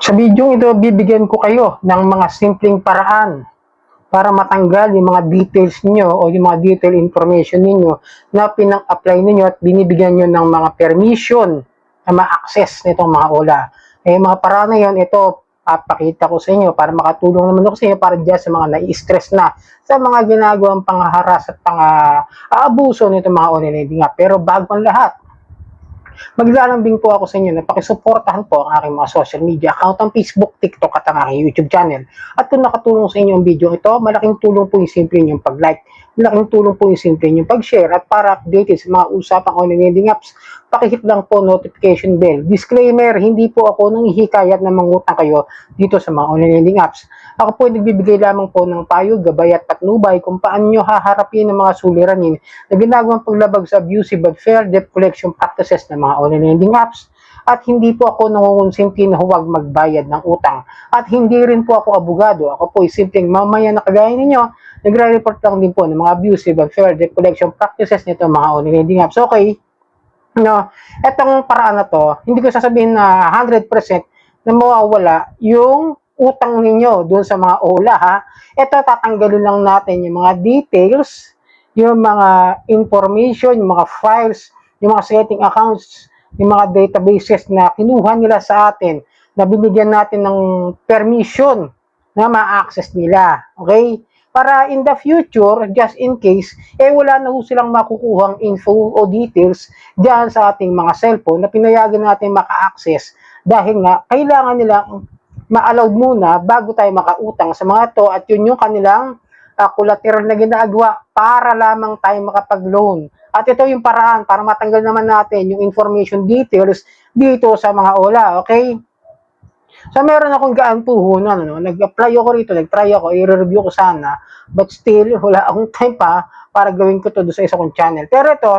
Sa video ito, bibigyan ko kayo ng mga simpleng paraan para matanggal yung mga details niyo o yung mga detail information niyo na pinang-apply niyo at binibigyan niyo ng mga permission na ma-access nitong mga OLA. Mga paraan na yun, ito, papakita ko sa inyo para makatulong naman ako sa inyo para dyan sa mga nai-stress na sa mga ginagawang panghaharas at pang-aabuso nitong mga online lending app. Pero bago ang lahat, maglalambing po ako sa inyo na pakisuportahan po ang aking mga social media account, ang Facebook, TikTok at ang aking YouTube channel. At kung nakatulong sa inyo ang video ito, malaking tulong po yung simple yung pag-like, malaking tulong po yung simple yung pag-share at para updated sa mga usapang online lending apps, pakihit lang po notification bell. Disclaimer, hindi po ako nanghihikayat na mangutang kayo dito sa mga online lending apps. Ako po ay nagbibigay lamang po ng payo, gabay at patnubay kung paano nyo haharapin ang mga suliranin na ginagawang paglabag sa abusive but fair debt collection practices ng mga online lending apps. At hindi po ako nangungonsinti na huwag magbayad ng utang. At hindi rin po ako abogado. Ako po ay simpleng mamaya na kagaya ninyo, nagre-report lang din po ng mga abusive but fair debt collection practices nito mga online lending apps. Okay? No, etong paraan na to, hindi ko sasabihin na 100% na mawawala yung utang ninyo doon sa mga OLA ha. Ito tatanggalin lang natin yung mga details, yung mga information, yung mga files, yung mga setting accounts, yung mga databases na kinuha nila sa atin, na binigyan natin ng permission na ma-access nila. Okay? Para in the future, just in case, wala na ho silang makukuhang info o details diyan sa ating mga cellphone na pinayagan natin maka-access dahil nga kailangan nilang ma-allowed muna bago tayo makautang sa mga to at yun yung kanilang collateral na ginagawa para lamang tayo makapag-loan. At ito yung paraan para matanggal naman natin yung information details dito sa mga OLA, okay? So, meron akong gaan puhunan, ano? Nag-apply ako rito, nag-try ako, i-review ko sana, but still, wala akong time pa para gawin ko to doon sa isa kong channel. Pero ito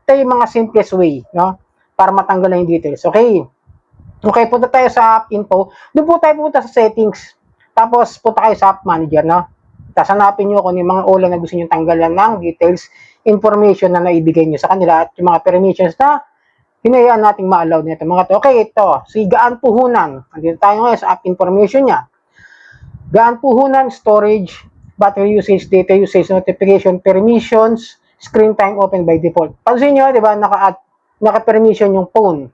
yung mga simplest way, no? Para matanggal na yung details, okay? Okay, punta tayo sa app info. Doon po tayo punta sa settings. Tapos, punta kayo sa app manager, no? Tapos, hanapin nyo kung yung mga OLA na gusto nyo tanggalan ng details, information na naibigay nyo sa kanila at yung mga permissions na hinayaan nating ma-allow nito. Mga to. Okay, ito. Si Gaan Puhunan. Andito tayo ngayon sa app information niya. Gaan Puhunan, storage, battery usage, data usage, notification, permissions, screen time open by default. Pansin nyo, di ba, naka-permission yung phone.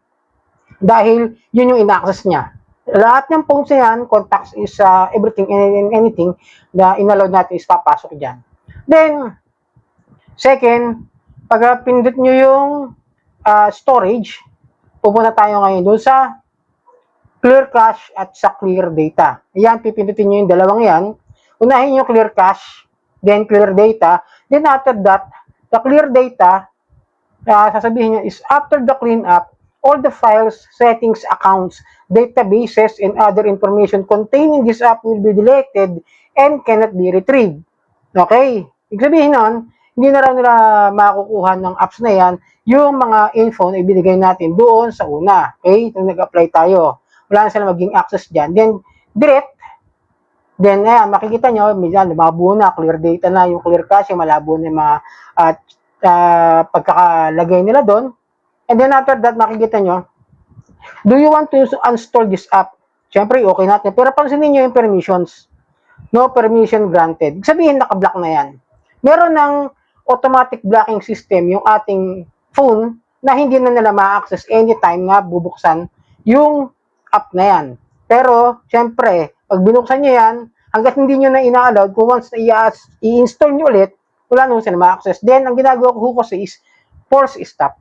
Dahil yun yung ina-access niya. Lahat ng phones na yan, contacts is everything and anything na inallow natin is papasok dyan. Then, second, pag pindot nyo yung storage, pupunta tayo ngayon doon sa clear cache at sa clear data. Ayan, pipindutin nyo yung dalawang yan. Unahin yung clear cache, then clear data. Then after that, the clear data, sasabihin nyo is after the cleanup, all the files, settings, accounts, databases, and other information contained in this app will be deleted and cannot be retrieved. Okay? Ibig sabihin nun, hindi na raw nila makukuha ng apps na yan yung mga info na ibinigay natin doon sa una. Okay? Nung nag-apply tayo. Wala na sila maging access dyan. Then, direct. Then, ayan, makikita nyo, minsan, lumabo na, clear data na, yung clear cache, malabo na yung mga pagkakalagay nila doon. And then after that, makikita nyo, do you want to uninstall this app? Siyempre, okay natin. Pero pansinin nyo yung permissions. No permission granted. Sabihin, naka-block na yan. Meron ng automatic blocking system yung ating phone na hindi na nila ma-access anytime na bubuksan yung app na yan. Pero, siyempre, pag binuksan nyo yan, hanggat hindi nyo na ina-allowed, kung once na i-install nyo ulit, wala nung sila ma-access. Then, ang ginagawa ko kasi is force stop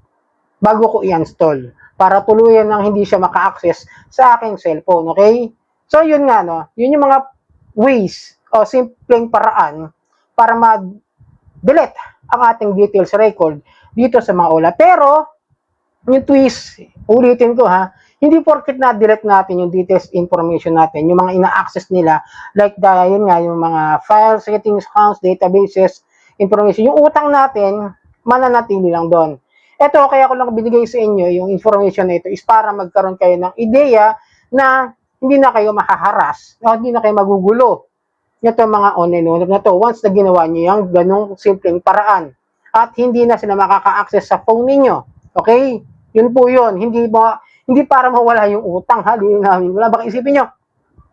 bago ko i-install para tuluyan nang hindi siya maka-access sa aking cellphone, okay? So, yun nga, no? Yun yung mga ways o simpleng paraan para ma-delete ang ating details record dito sa mga OLA. Pero, yung twist, ulitin ko ha, hindi porket na-delete natin yung details information natin, yung mga ina-access nila, like yun nga, yung mga files, settings, accounts, databases, information, yung utang natin, mananatili lang doon. Ito, kaya ko lang binigay sa inyo yung information na ito is para magkaroon kayo ng ideya na hindi na kayo mahaharas, o hindi na kayo magugulo. Ito mga online loan na to, once na ginawa nyo yung ganong simpleng paraan at hindi na sila makaka-access sa phone ninyo. Okay? Yun po yun. Hindi para mawala yung utang, ha? Wala bang isipin nyo?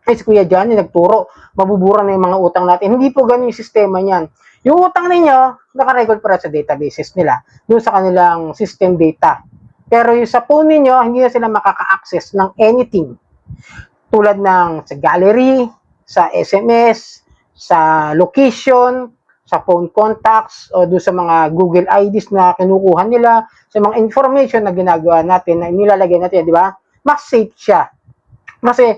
ay si Kuya Johnny nagturo, mabubura na yung mga utang natin. Hindi po ganun yung sistema niyan. Yung utang ninyo, nakarecord para sa databases nila, doon sa kanilang system data. Pero yung sa phone ninyo, hindi na sila makaka-access ng anything. Tulad ng sa gallery, sa SMS, sa location, sa phone contacts, o doon sa mga Google IDs na kinukuha nila, sa mga information na ginagawa natin, na nilalagay natin, di ba? Mas safe siya. Kasi,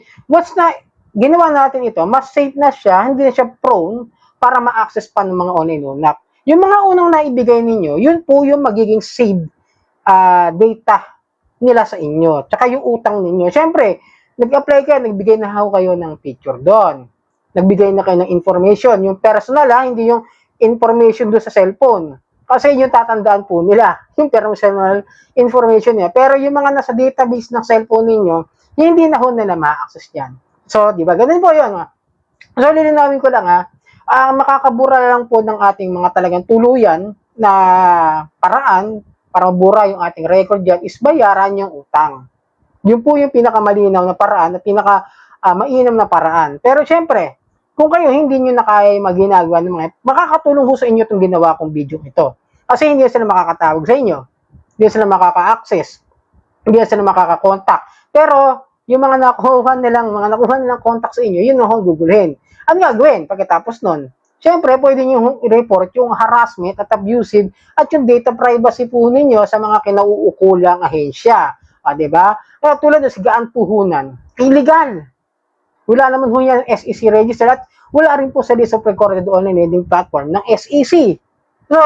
ginawa natin ito, mas safe na siya, hindi na siya prone para ma-access pa ng mga online unap. Yung mga unang naibigay ninyo, yun po yung magiging saved data nila sa inyo. Tsaka yung utang ninyo. Siyempre, nag-apply kayo, nagbigay na kayo ng picture doon. Nagbigay na kayo ng information. Yung personal hindi yung information doon sa cellphone. Kasi yung tatandaan po nila, yung personal information niya. Pero yung mga nasa database ng cellphone ninyo, hindi na ho nila ma-access yan. So, di ba? Ganun po yun. So, lilinawin ko lang ang makakabura lang po ng ating mga talagang tuluyan na paraan para mabura yung ating record dyan is bayaran yung utang. Yun po yung pinakamalinaw na paraan at mainam na paraan. Pero syempre, kung kayo hindi nyo na kaya maginagawa ng mga, makakatulong ho sa inyo itong ginawa kong video ito. Kasi hindi sila makakatawag sa inyo. Hindi sila makaka-access. Hindi sila makaka-contact. Pero, yung mga nakuha nilang contact sa inyo, yun ang gugulhin. Ano gagawin pagkatapos nun? Siyempre, pwede nyo i-report yung harassment at abusive at yung data privacy po ninyo sa mga kinauukulang ahensya. Diba? Tulad ng sigaan puhunan, illegal. Wala naman ho yan SEC register at wala rin po sa list of recorded online lending platform ng SEC. So,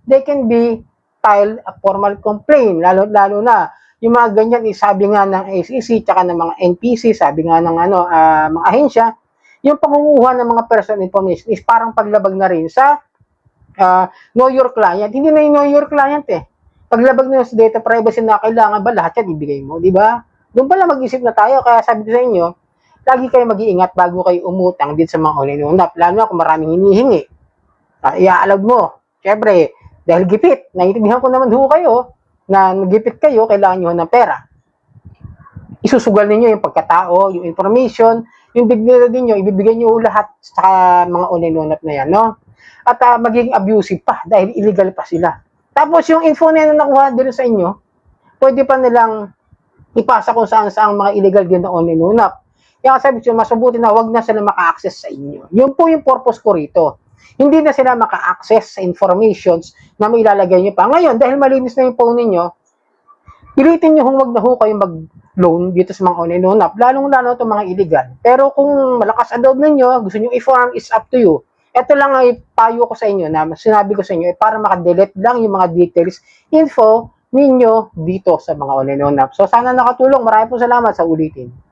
they can be filed a formal complaint, lalo na yung mga ganyan, sabi nga ng SEC tsaka ng mga NPC, sabi nga ng mga ahensya, yung pangunguha ng mga personal information is parang paglabag na rin sa know your client. Hindi na yung know your client Paglabag na sa data privacy na kailangan ba lahat yan ibigay mo, di ba? Doon pala mag-isip na tayo, kaya sabi ko sa inyo, lagi kayo mag-iingat bago kayo umutang dito sa mga online unap, lalo na kung maraming hinihingi. Iaalog mo. Siyempre, dahil gipit, naiintindihan ko naman ho kayo, na nagipit kayo, kailangan nyo ng pera. Isusugal ninyo yung pagkatao, yung information, yung dignidad ninyo, ibibigay nyo lahat sa mga online unap na yan, no? At magiging abusive pa, dahil illegal pa sila. Tapos yung info na nakuha din sa inyo, pwede pa nilang ipasa kung saan mga illegal din na online unap. Kaya sabi ko, mas mabuti na wag na sila maka-access sa inyo. Yun po yung purpose ko rito. Hindi na sila maka-access sa informations na may ilalagay nyo pa. Ngayon, dahil malinis na yung phone ninyo, pilitin nyo wag na kayo mag-loan dito sa mga online unap, lalong-lalo itong mga illegal. Pero kung malakas ang loob ninyo, gusto nyo i-farm, it's up to you. Ito lang ay payo ko sa inyo na sinabi ko sa inyo para maka-delete lang yung mga details, info ninyo dito sa mga online unap. So sana nakatulong. Maraming po salamat sa ulitin.